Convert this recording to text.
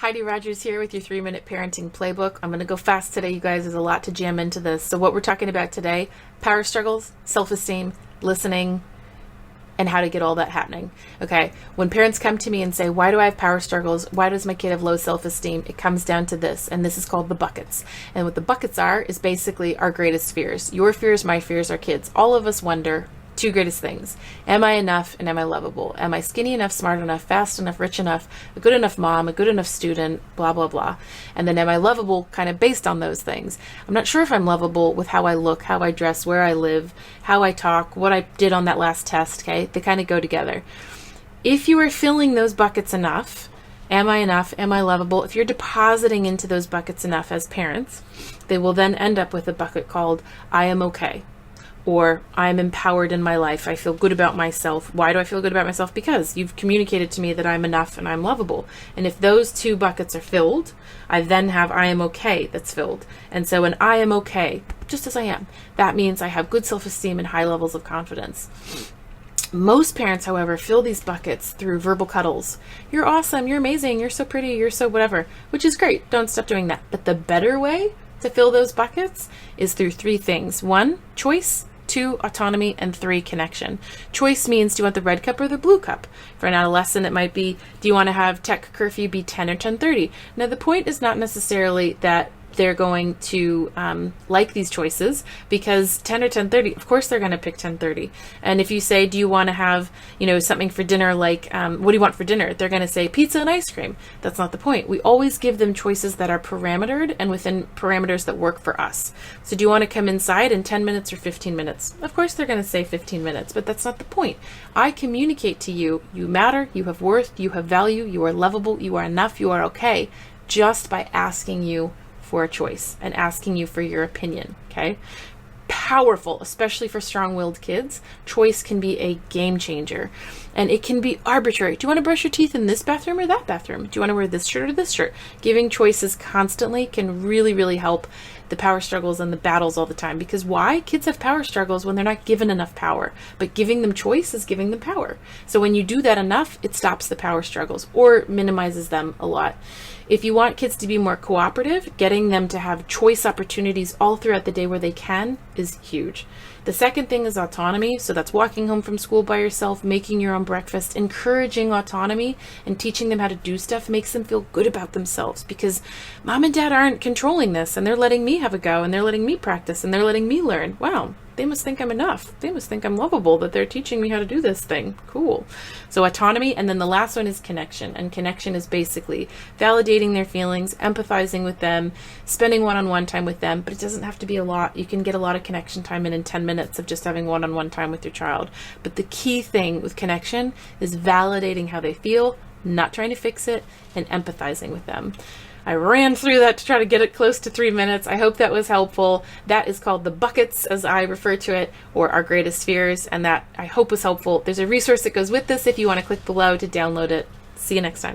Heidi Rogers here with your 3-Minute Parenting Playbook. I'm going to go fast today, you guys. There's a lot to jam into this. So what we're talking about today, power struggles, self-esteem, listening, and how to get all that happening. Okay, when parents come to me and say, why do I have power struggles? Why does my kid have low self-esteem? It comes down to this, and this is called the buckets. And what the buckets are is basically our greatest fears. Your fears, my fears, our kids. All of us wonder two greatest things. Am I enough and am I lovable? Am I skinny enough, smart enough, fast enough, rich enough, a good enough mom, a good enough student, blah, blah, blah. And then am I lovable kind of based on those things? I'm not sure if I'm lovable with how I look, how I dress, where I live, how I talk, what I did on that last test, okay? They kind of go together. If you are filling those buckets enough, am I enough? Am I lovable? If you're depositing into those buckets enough as parents, they will then end up with a bucket called I am okay. Or I'm empowered in my life. I feel good about myself. Why do I feel good about myself? Because you've communicated to me that I'm enough and I'm lovable. And if those two buckets are filled, I then have I am okay that's filled. And so an I am okay, just as I am, that means I have good self-esteem and high levels of confidence. Most parents, however, fill these buckets through verbal cuddles. You're awesome, you're amazing, you're so pretty, you're so whatever, which is great. Don't stop doing that. But the better way to fill those buckets is through three things. 1, choice. 2, autonomy, and 3, connection. Choice means, do you want the red cup or the blue cup? For an adolescent, it might be, do you want to have tech curfew be 10 or 10:30? Now, the point is not necessarily that they're going to like these choices, because 10 or 10:30, of course they're going to pick 10:30. And if you say, do you want to have, something for dinner, like, what do you want for dinner? They're going to say pizza and ice cream. That's not the point. We always give them choices that are parametered and within parameters that work for us. So do you want to come inside in 10 minutes or 15 minutes? Of course they're going to say 15 minutes, but that's not the point. I communicate to you, you matter, you have worth, you have value, you are lovable, you are enough, you are okay, just by asking you for a choice and asking you for your opinion, okay? Powerful, especially for strong-willed kids. Choice can be a game changer, and it can be arbitrary. Do you want to brush your teeth in this bathroom or that bathroom? Do you want to wear this shirt or this shirt? Giving choices constantly can really, really help the power struggles and the battles all the time. Because why? Kids have power struggles when they're not given enough power, but giving them choice is giving them power. So when you do that enough, it stops the power struggles or minimizes them a lot. If you want kids to be more cooperative, getting them to have choice opportunities all throughout the day where they can is huge. The second thing is autonomy. So that's walking home from school by yourself, making your own breakfast. Encouraging autonomy and teaching them how to do stuff makes them feel good about themselves, because mom and dad aren't controlling this, and they're letting me have a go, and they're letting me practice, and they're letting me learn. Wow, they must think I'm enough. They must think I'm lovable, that they're teaching me how to do this thing. Cool. So autonomy. And then the last one is connection. And connection is basically validating their feelings, empathizing with them, spending one-on-one time with them. But it doesn't have to be a lot. You can get a lot of connection time in 10 minutes of just having one-on-one time with your child. But the key thing with connection is validating how they feel, not trying to fix it, and empathizing with them. I ran through that to try to get it close to 3 minutes. I hope that was helpful. That is called the buckets, as I refer to it, or our greatest fears, and that I hope was helpful. There's a resource that goes with this if you want to click below to download it. See you next time.